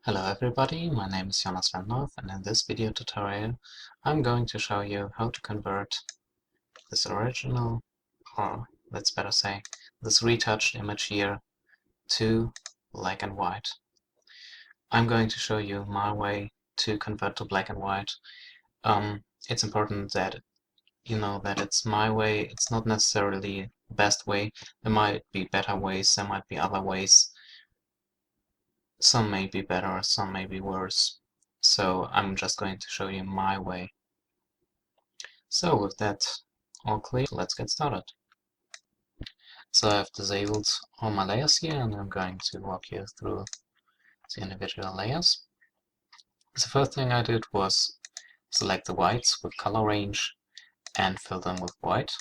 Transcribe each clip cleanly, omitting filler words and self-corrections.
Hello everybody, my name is Jonas Vendorf, and in this video tutorial I'm going to show you how to convert this original, or let's better say, this retouched image here to black and white. I'm going to show you my way to convert to black and white. It's important that you know that it's my way, it's not necessarily the best way. There might be better ways, there might be other ways. Some may be better, some may be worse. So I'm just going to show you my way. So with that all clear, let's get started. So I've disabled all my layers here, and I'm going to walk you through the individual layers. The first thing I did was select the whites with color range and fill them with white.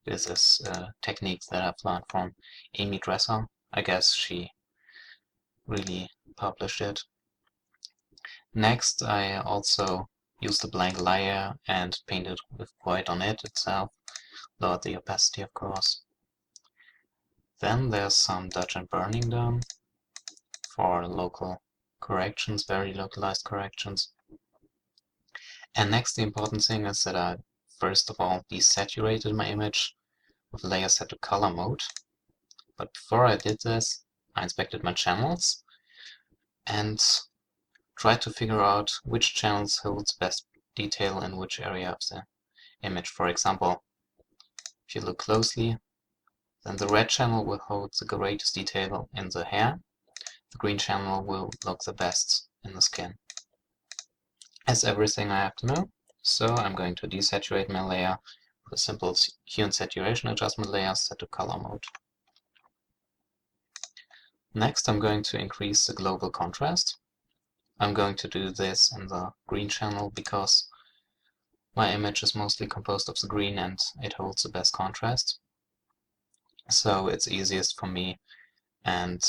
This is a technique that I've learned from Amy Dresser. I guess she really published it. Next, I also used a blank layer and painted with white on it itself, lowered the opacity of course. Then there's some dodge and burning done for local corrections, very localized corrections. And next, the important thing is that I first of all desaturated my image with layer set to color mode. But before I did this, I inspected my channels and tried to figure out which channels holds best detail in which area of the image. For example, if you look closely, then the red channel will hold the greatest detail in the hair. The green channel will look the best in the skin. That's everything I have to know. So I'm going to desaturate my layer with a simple hue and saturation adjustment layer set to color mode. Next, I'm going to increase the global contrast. I'm going to do this in the green channel because my image is mostly composed of the green and it holds the best contrast. So it's easiest for me and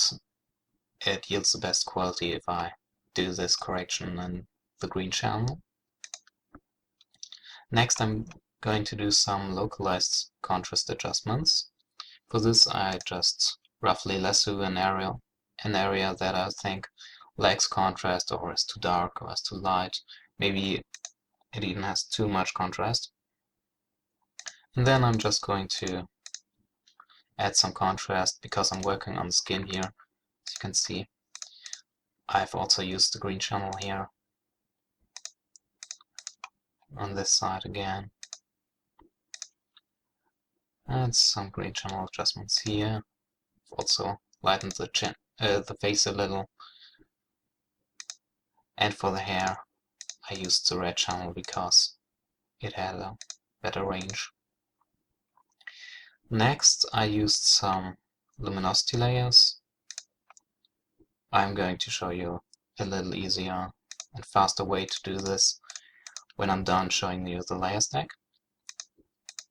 it yields the best quality if I do this correction in the green channel. Next, I'm going to do some localized contrast adjustments. For this, I just roughly lasso an area that I think lacks contrast or is too dark or is too light. Maybe it even has too much contrast. And then I'm just going to add some contrast because I'm working on the skin here. As you can see, I've also used the green channel here on this side again. And some green channel adjustments here. I've also lightened the face a little. And for the hair, I used the red channel because it had a better range. Next, I used some luminosity layers. I'm going to show you a little easier and faster way to do this when I'm done showing you the layer stack.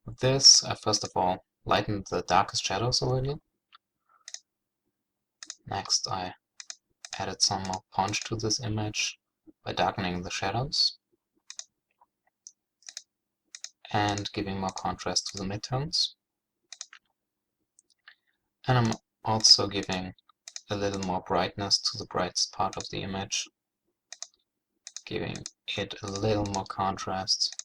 With this, I first of all lightened the darkest shadows a little. Next, I added some more punch to this image by darkening the shadows and giving more contrast to the midtones. And I'm also giving a little more brightness to the brightest part of the image, giving it a little more contrast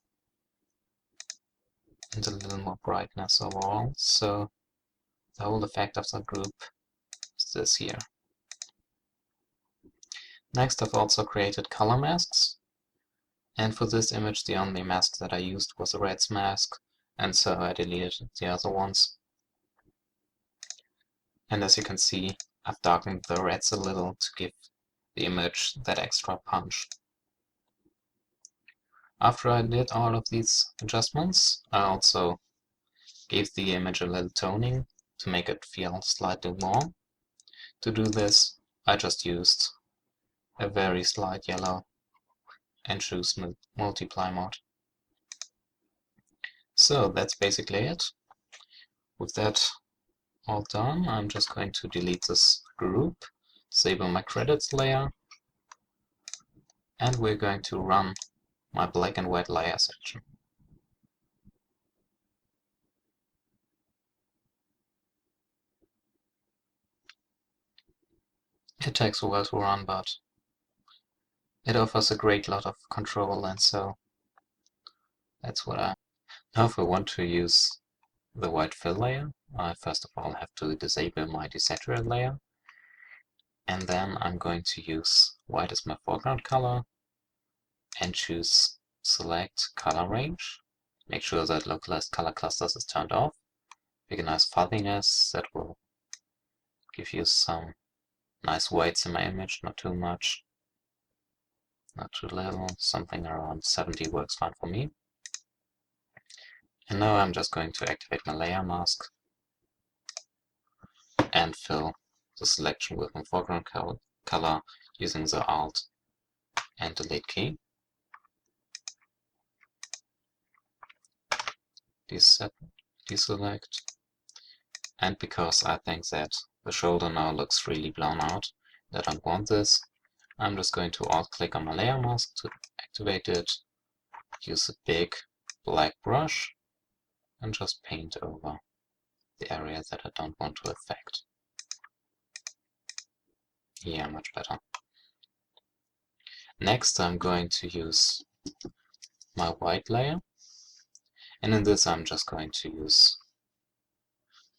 and a little more brightness overall. So the whole effect of the group is this here. Next, I've also created color masks. And for this image, the only mask that I used was a reds mask, and so I deleted the other ones. And as you can see, I've darkened the reds a little to give the image that extra punch. After I did all of these adjustments, I also gave the image a little toning to make it feel slightly warm. To do this, I just used a very slight yellow and choose multiply mode. So that's basically it. With that all done, I'm just going to delete this group, disable my credits layer, and we're going to run my black and white layer section. It takes a while to run, but It offers a great lot of control, and so that's what I... Now if I want to use the white fill layer, I first of all have to disable my desaturate layer, and then I'm going to use white as my foreground color and choose select color range. Make sure that localized color clusters is turned off. Pick a nice fuzziness that will give you some nice weights in my image, not too much, not too little. Something around 70 works fine for me. And now I'm just going to activate my layer mask and fill the selection with my foreground color using the Alt and Delete key. Deselect. And because I think that the shoulder now looks really blown out, that I don't want this, I'm just going to Alt-click on my layer mask to activate it, use a big black brush, and just paint over the area that I don't want to affect. Yeah, much better. Next, I'm going to use my white layer, and in this I'm just going to use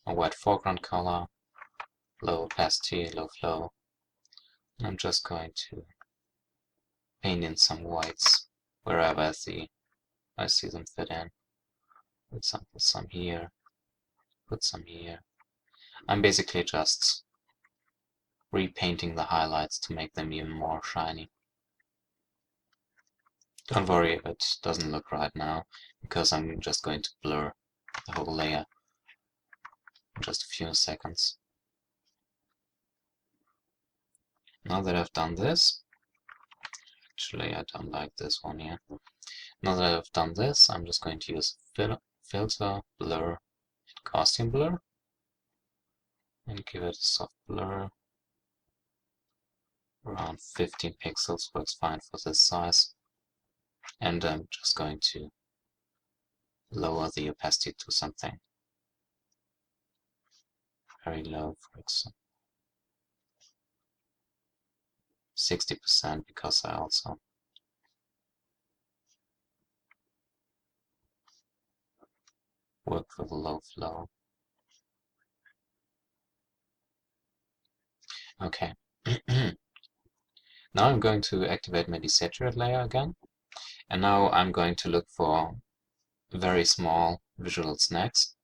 a white foreground color, low opacity, low flow. I'm just going to paint in some whites wherever I see them fit in. For example, some here, put some here. I'm basically just repainting the highlights to make them even more shiny. Don't worry if it doesn't look right now, because I'm just going to blur the whole layer in just a few seconds. Now that I've done this, actually I don't like this one here. Now that I've done this, I'm just going to use filter, blur, and Gaussian blur, and give it a soft blur. Around 15 pixels works fine for this size. And I'm just going to lower the opacity to something very low, for example 60%, because I also work with a low flow. Okay. Now I'm going to activate my desaturate layer again, and now I'm going to look for very small visual snags.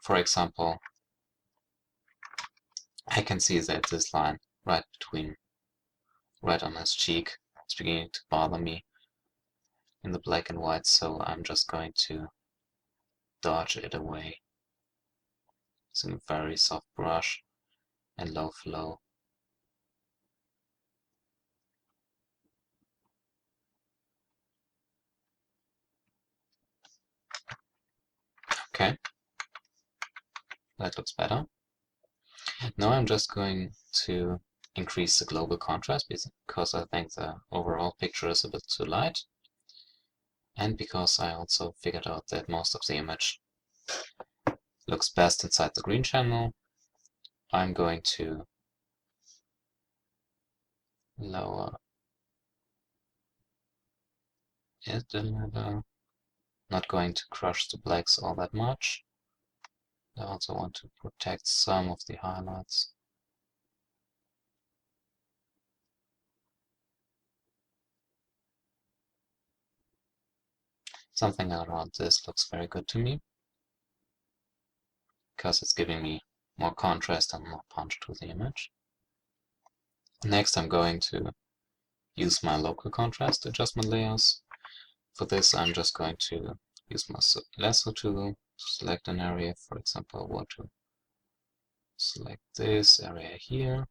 For example, I can see that this line right on his cheek is beginning to bother me in the black and white, so I'm just going to dodge it away using a very soft brush and low flow. Okay, that looks better. Now I'm just going to increase the global contrast because I think the overall picture is a bit too light, and because I also figured out that most of the image looks best inside the green channel. I'm going to lower it a little, not going to crush the blacks all that much. I also want to protect some of the highlights. Something around this looks very good to me, because it's giving me more contrast and more punch to the image. Next, I'm going to use my local contrast adjustment layers. For this, I'm just going to use my lasso tool to select an area. For example, I want to select this area here.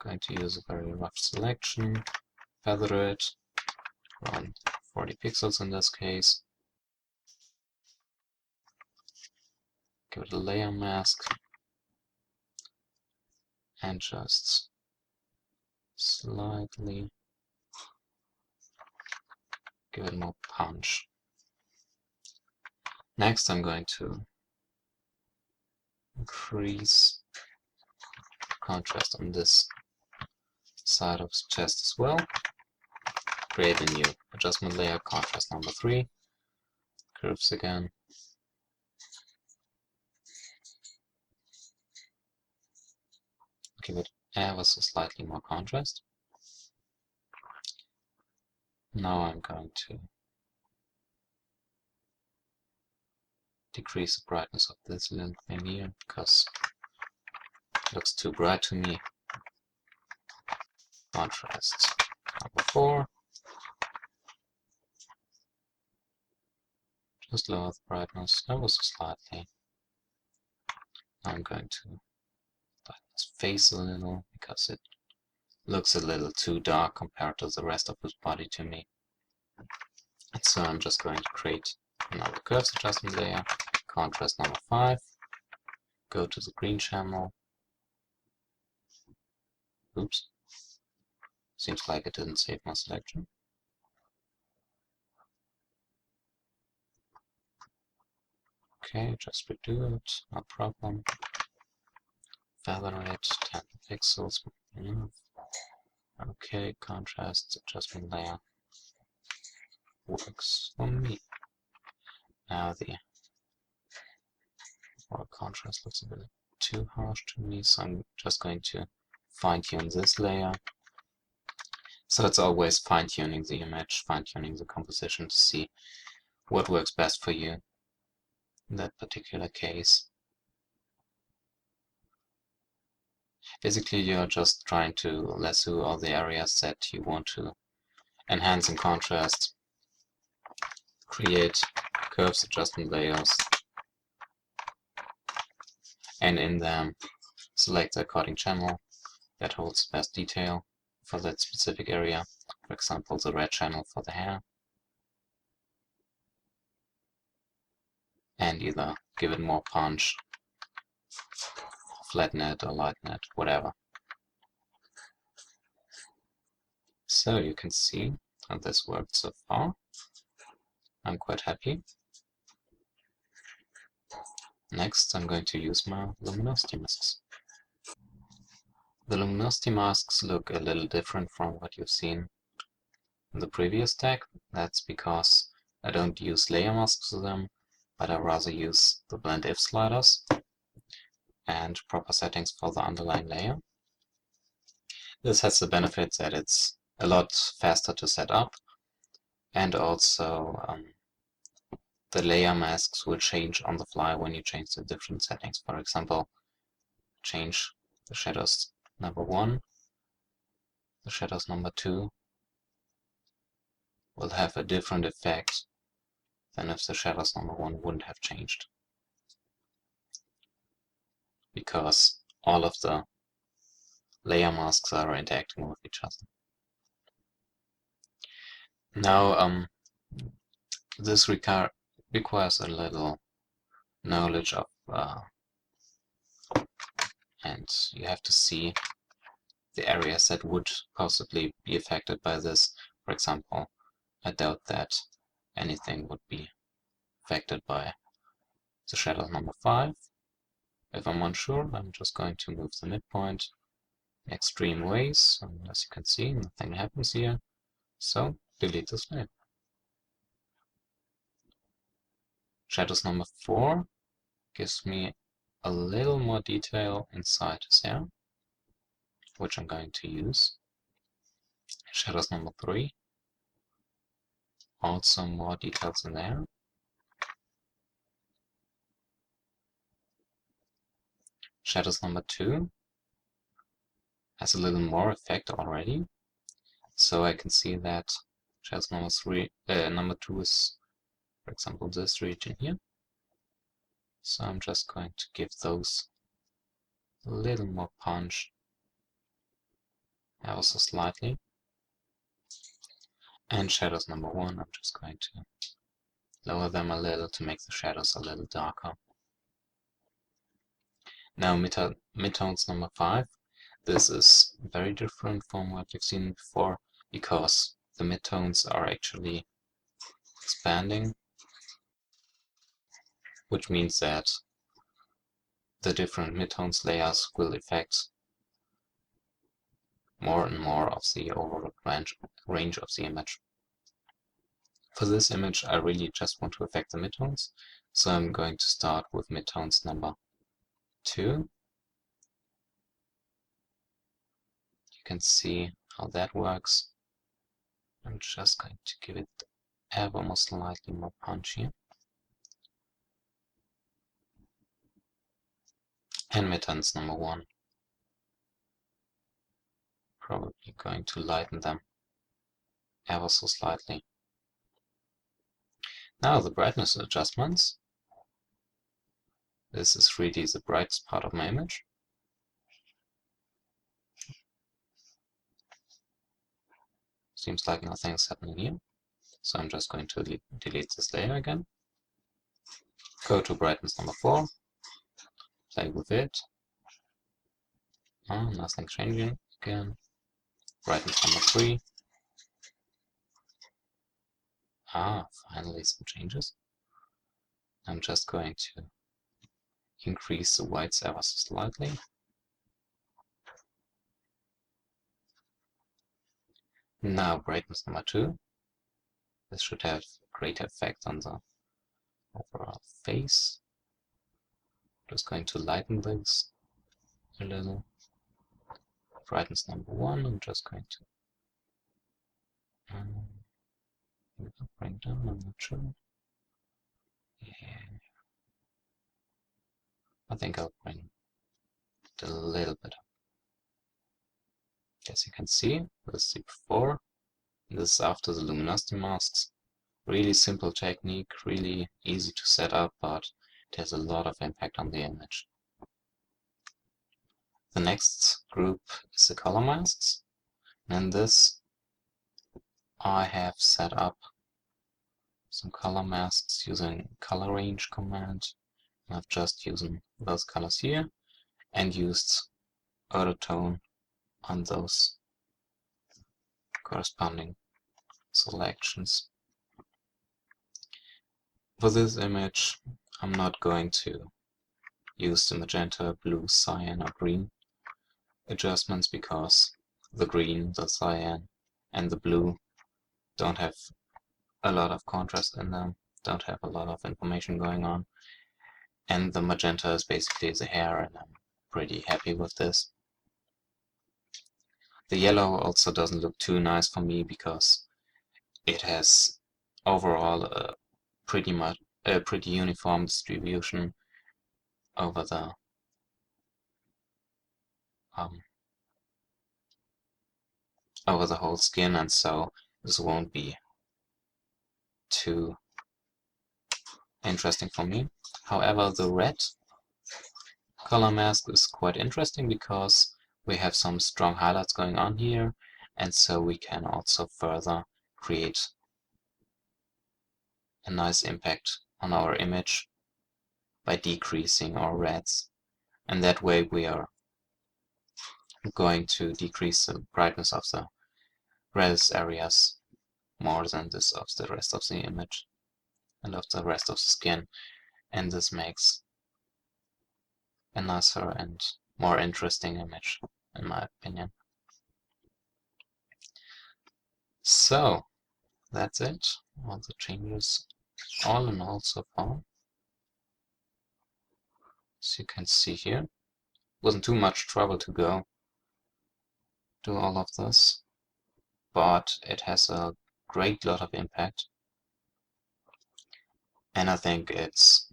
I'm going to use a very rough selection, feather it, around 40 pixels in this case. Give it a layer mask, and just slightly give it more punch. Next, I'm going to increase contrast on this side of his chest as well. Create a new adjustment layer, contrast number 3, curves again. Give it ever so slightly more contrast. Now I'm going to decrease the brightness of this little thing here because it looks too bright to me. Contrast number 4. Just lower the brightness ever so slightly. I'm going to lighten his face a little because it looks a little too dark compared to the rest of his body to me. And so I'm just going to create another curves adjustment layer, contrast number 5, go to the green channel. Oops. Seems like it didn't save my selection. Okay, just redo it, no problem. Feather rate, 10 pixels. Okay, contrast adjustment layer works for me. Now the contrast looks a bit too harsh to me, so I'm just going to fine-tune this layer. So it's always fine-tuning the image, fine-tuning the composition to see what works best for you in that particular case. Basically, you're just trying to lasso all the areas that you want to enhance in contrast, create curves adjustment layers, and in them select the according channel that holds the best detail for that specific area. For example, the red channel for the hair. And either give it more punch, flatten it or lighten it, whatever. So you can see how this worked so far. I'm quite happy. Next, I'm going to use my luminosity masks. The luminosity masks look a little different from what you've seen in the previous deck. That's because I don't use layer masks to them, but I rather use the blend if sliders and proper settings for the underlying layer. This has the benefit that it's a lot faster to set up, and also the layer masks will change on the fly when you change the different settings. For example, change the shadows number 1, the shadows number 2 will have a different effect than if the shadows number 1 wouldn't have changed, because all of the layer masks are interacting with each other. Now, this requires a little knowledge of and you have to see the areas that would possibly be affected by this. For example, I doubt that anything would be affected by the shadow number 5. If I'm unsure, I'm just going to move the midpoint in extreme ways, and as you can see, nothing happens here, so delete this layer. Shadows number 4 gives me a little more detail inside his hair, which I'm going to use. Shadows number 3, also more details in there. Shadows number 2 has a little more effect already, so I can see that shadows number 2 is, for example, this region here. So I'm just going to give those a little more punch, also slightly. And shadows number 1, I'm just going to lower them a little to make the shadows a little darker. Now midtones number 5. This is very different from what you've seen before, because the midtones are actually expanding, which means that the different midtones layers will affect more and more of the overall range of the image. For this image, I really just want to affect the midtones, so I'm going to start with midtones number 2. You can see how that works. I'm just going to give it ever more slightly more punch here. And midtones number 1. Probably going to lighten them ever so slightly. Now the brightness adjustments. This is really the brightest part of my image. Seems like nothing is happening here. So I'm just going to delete this layer again. Go to brightness number 4. Play with it. Oh, nothing changing again. Brightness number 3. Finally some changes. I'm just going to increase the whites ever so slightly. Now brightness number 2. This should have great effect on the overall face. Just going to lighten this a little. Brightness number 1. I'm just going to bring down. I'm not sure. Yeah. I think I'll bring it a little bit up. As you can see, this is the before. This is after the luminosity masks. Really simple technique, really easy to set up, but it has a lot of impact on the image. The next group is the color masks. And in this, I have set up some color masks using color range command. And I've just used those colors here and used auto tone on those corresponding selections. For this image, I'm not going to use the magenta, blue, cyan, or green adjustments because the green, the cyan, and the blue don't have a lot of contrast in them, don't have a lot of information going on. And the magenta is basically the hair, and I'm pretty happy with this. The yellow also doesn't look too nice for me because it has overall a pretty uniform distribution over the whole skin, and so this won't be too interesting for me. However, the red color mask is quite interesting because we have some strong highlights going on here, and so we can also further create a nice impact on our image by decreasing our reds, and that way we are going to decrease the brightness of the reddest areas more than this of the rest of the image and of the rest of the skin, and this makes a nicer and more interesting image, in my opinion. So that's it, all the changes all in all so far. As you can see here, wasn't too much trouble to go do all of this, but it has a great lot of impact, and I think it's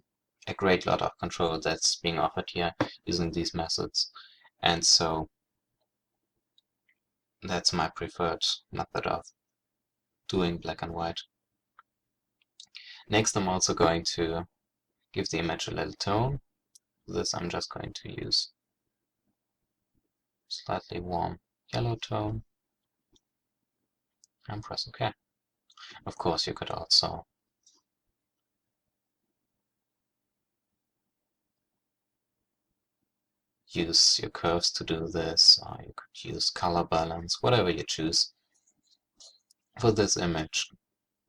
a great lot of control that's being offered here using these methods, and so that's my preferred method of doing black and white. Next, I'm also going to give the image a little tone. For this, I'm just going to use slightly warm yellow tone and press OK. Of course, you could also use your curves to do this, or you could use color balance, whatever you choose. For this image,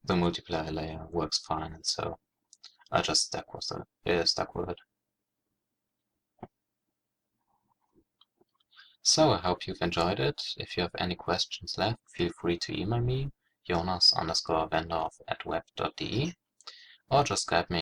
the multiplier layer works fine, and so I just stuck with it. So I hope you've enjoyed it. If you have any questions left, feel free to email me, jonas_vendorf@web.de, or just Skype me